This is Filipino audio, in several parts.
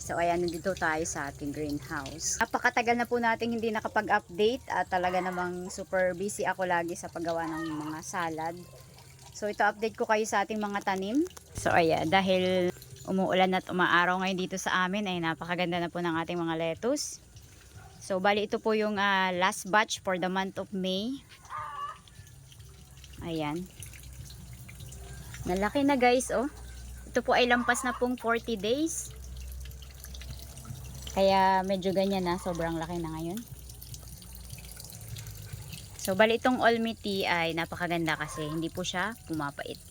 So ayan, nandito tayo sa ating greenhouse. Napakatagal na po natin hindi nakapag-update at talaga namang super busy ako lagi sa paggawa ng mga salad. So ito, update ko kayo sa ating mga tanim. So ayan, dahil umuulan at umaaraw ngayon dito sa amin, ay napakaganda na po ng ating mga lettuce. So bali ito po yung last batch for the month of May. Ayan. Nalaki na guys, oh. Ito po ay lampas na pong 40 days. Kaya medyo ganyan na, sobrang laki na ngayon. So bali itong Olmiti ay napakaganda kasi hindi po siya pumapait.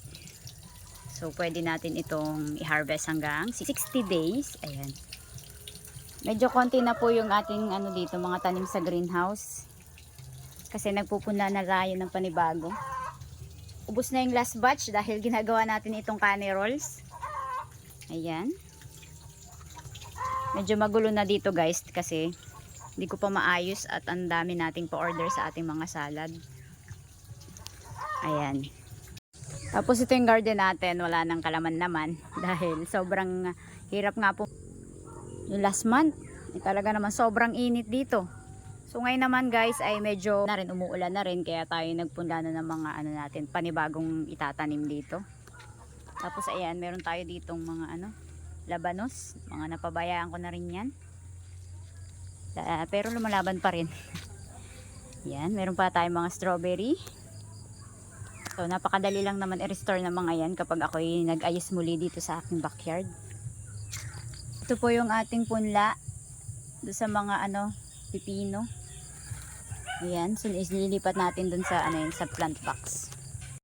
So pwede natin itong i-harvest hanggang 60 days. Ayan. Medyo konti na po yung ating dito, mga tanim sa greenhouse. Kasi nagpupunla na tayo ng panibago. Ubus na yung last batch dahil ginagawa natin itong canny rolls. Ayan. Medyo magulo na dito guys kasi hindi ko pa maayos at ang dami nating pa-order sa ating mga salad. Ayan. Tapos ito yung garden natin, wala nang kalaman naman dahil sobrang hirap nga po. Yung last month, talaga naman sobrang init dito. So ngayon naman guys ay medyo na rin, umuulan na rin, kaya tayo nagpunla na ng mga natin, panibagong itatanim dito. Tapos ayan, meron tayo ditong mga labanos, mga napabayaan ko na rin yan. Pero lumalaban pa rin. Yan, meron pa tayong mga strawberry. So napakadali lang naman i-restore ng mga yan kapag ako'y nag-ayos muli dito sa aking backyard. Ito po yung ating punla do sa mga pipino. Ayan, so ililipat natin dun sa sa plant box.